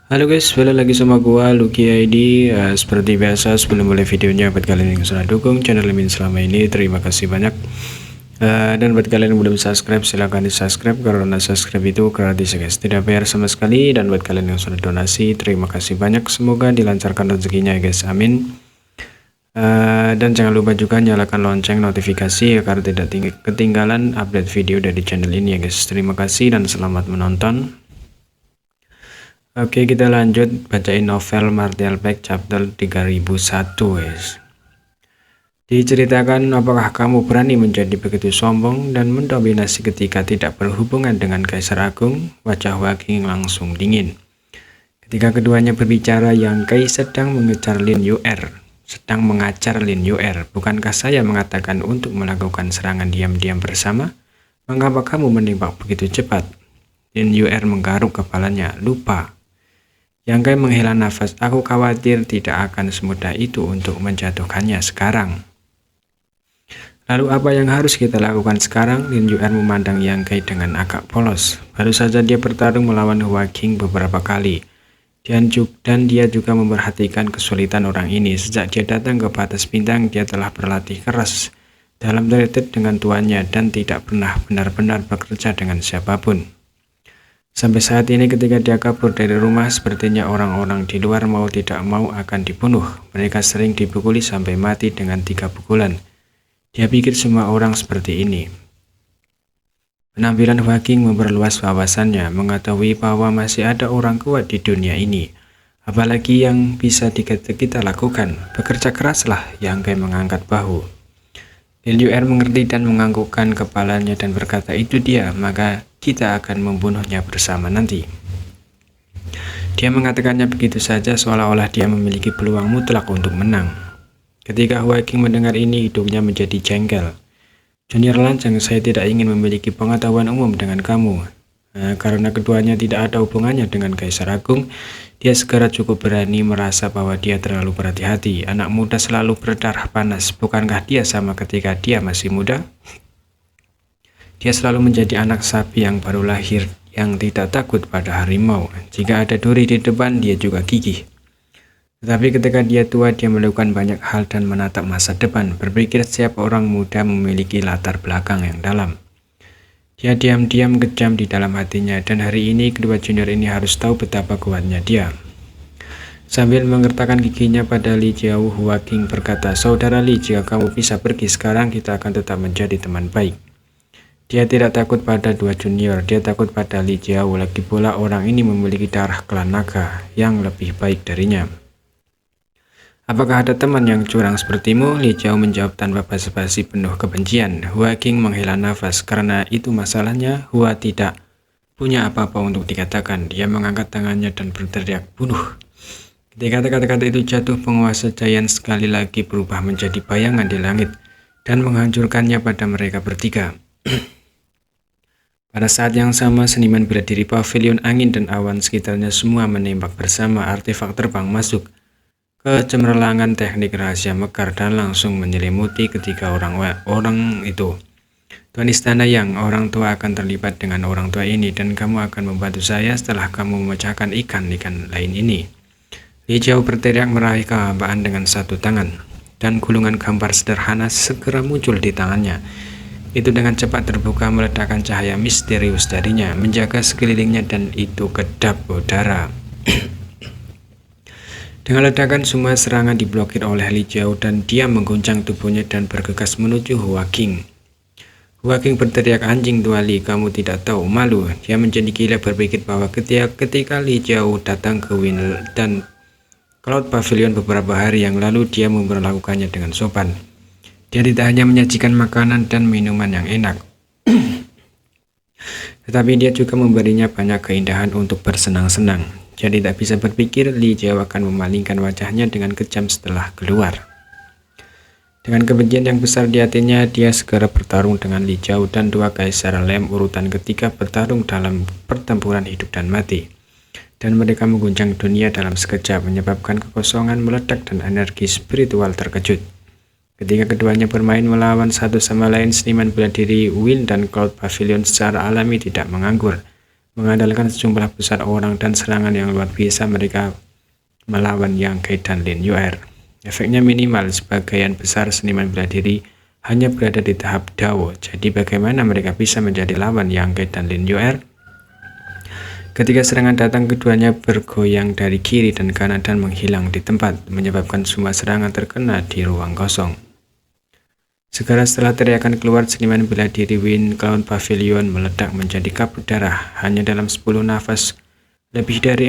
Halo guys, balik lagi sama gua Lucky ID. Seperti biasa sebelum mulai videonya, buat kalian yang sudah dukung channel Min selama ini, terima kasih banyak. Dan buat kalian yang belum subscribe, silahkan di subscribe karena subscribe itu gratis ya guys, tidak bayar sama sekali. Dan buat kalian yang sudah donasi, terima kasih banyak, semoga dilancarkan rezekinya ya guys, amin. Dan jangan lupa juga nyalakan lonceng notifikasi agar tidak ketinggalan update video dari channel ini ya guys. Terima kasih dan selamat menonton. Oke, kita lanjut bacain novel Martial Back chapter 3001 guys. Diceritakan, apakah kamu berani menjadi begitu sombong dan mendominasi ketika tidak berhubungan dengan Kaisar Agung? Wajah Huaqing langsung dingin. Ketika keduanya berbicara, Yang Kai sedang mengajar Lin Yuer. Bukankah saya mengatakan untuk melakukan serangan diam-diam bersama? Mengapa kamu menembak begitu cepat? Lin Yuer menggaruk kepalanya. Lupa. Yang Kai menghela nafas. Aku khawatir tidak akan semudah itu untuk menjatuhkannya sekarang. Lalu apa yang harus kita lakukan sekarang? Lin Yuer memandang Yang Kai dengan agak polos. Baru saja dia bertarung melawan Huaqing beberapa kali. Dan dia juga memperhatikan kesulitan orang ini. Sejak dia datang ke batas bintang, dia telah berlatih keras dalam retreat dengan tuannya dan tidak pernah benar-benar bekerja dengan siapapun. Sampai saat ini ketika dia kabur dari rumah, sepertinya orang-orang di luar mau tidak mau akan dibunuh. Mereka sering dipukuli sampai mati dengan 3 pukulan. Dia pikir semua orang seperti ini. Penampilan Huaqing memperluas wawasannya, mengetahui bahwa masih ada orang kuat di dunia ini. Apalagi yang bisa kita lakukan. Bekerja keraslah. Yang Kai mengangkat bahu. Lin Yuer mengerti dan menganggukkan kepalanya dan berkata, itu dia, maka kita akan membunuhnya bersama nanti. Dia mengatakannya begitu saja seolah-olah dia memiliki peluang mutlak untuk menang. Ketika Huaqing mendengar ini, hidungnya menjadi jengkel. Junior lancang, saya tidak ingin memiliki pengetahuan umum dengan kamu. Karena keduanya tidak ada hubungannya dengan Kaisar Agung, dia segera cukup berani merasa bahwa dia terlalu berhati-hati. Anak muda selalu berdarah panas. Bukankah dia sama ketika dia masih muda? Dia selalu menjadi anak sapi yang baru lahir, yang tidak takut pada harimau. Jika ada duri di depan, dia juga gigih. Tetapi ketika dia tua, dia melakukan banyak hal dan menatap masa depan. Berpikir setiap orang muda memiliki latar belakang yang dalam. Dia diam-diam kejam di dalam hatinya, dan hari ini kedua junior ini harus tahu betapa kuatnya dia. Sambil mengertakkan giginya pada Li Jiao, Huaqing berkata, saudara Li, jika kamu bisa pergi sekarang, kita akan tetap menjadi teman baik. Dia tidak takut pada dua junior, dia takut pada Li Jiao. Lagi pula orang ini memiliki darah klan naga yang lebih baik darinya. Apakah ada teman yang curang sepertimu? Li Jiao menjawab tanpa basa-basi penuh kebencian. Huaqing menghela nafas. Karena itu masalahnya, Hua tidak punya apa-apa untuk dikatakan. Dia mengangkat tangannya dan berteriak, bunuh. Ketika kata-kata itu jatuh, penguasa Giant sekali lagi berubah menjadi bayangan di langit dan menghancurkannya pada mereka bertiga. Pada saat yang sama, seniman bela diri pavilion angin dan awan sekitarnya semua menembak bersama. Artefak terbang masuk ke cemerlangan teknik rahasia mekar dan langsung menyelimuti ketiga orang itu. Tuan Istana Yang, orang tua akan terlibat dengan orang tua ini dan kamu akan membantu saya setelah kamu memecahkan ikan-ikan lain ini. Li Jiao berteriak meraih kehambaan dengan satu tangan, dan gulungan gambar sederhana segera muncul di tangannya. Itu dengan cepat terbuka, meledakkan cahaya misterius darinya, menjaga sekelilingnya, dan itu kedap udara. Dengan ledakan, semua serangan diblokir oleh Li Jiao dan dia mengguncang tubuhnya dan bergegas menuju Huaqing. Huaqing berteriak, anjing tua Li, kamu tidak tahu malu. Dia menjadi gila berpikir bahwa ketika Li Jiao datang ke Win dan Cloud Pavilion beberapa hari yang lalu, dia memperlakukannya dengan sopan. Dia tidak hanya menyajikan makanan dan minuman yang enak, tetapi dia juga memberinya banyak keindahan untuk bersenang-senang. Dia tidak bisa berpikir Li Jiao akan memalingkan wajahnya dengan kejam setelah keluar. Dengan kebencian yang besar di hatinya, dia segera bertarung dengan Li Jiao dan dua kaisar Lem urutan ketiga bertarung dalam pertempuran hidup dan mati. Dan mereka mengguncang dunia dalam sekejap, menyebabkan kekosongan meledak dan energi spiritual terkejut. Ketika keduanya bermain melawan satu sama lain, seniman bela diri Wind dan Cloud Pavilion secara alami tidak menganggur. Mengandalkan sejumlah besar orang dan serangan yang luar biasa, mereka melawan Yang Kai dan Lin Yuer. Efeknya minimal, sebagian besar seniman bela diri hanya berada di tahap Dao. Jadi bagaimana mereka bisa menjadi lawan Yang Kai dan Lin Yuer? Ketika serangan datang, keduanya bergoyang dari kiri dan kanan dan menghilang di tempat, menyebabkan semua serangan terkena di ruang kosong. Segera setelah teriakan keluar, seniman bela diri Wind Cloud Pavilion meledak menjadi kabut darah. Hanya dalam 10 nafas, lebih dari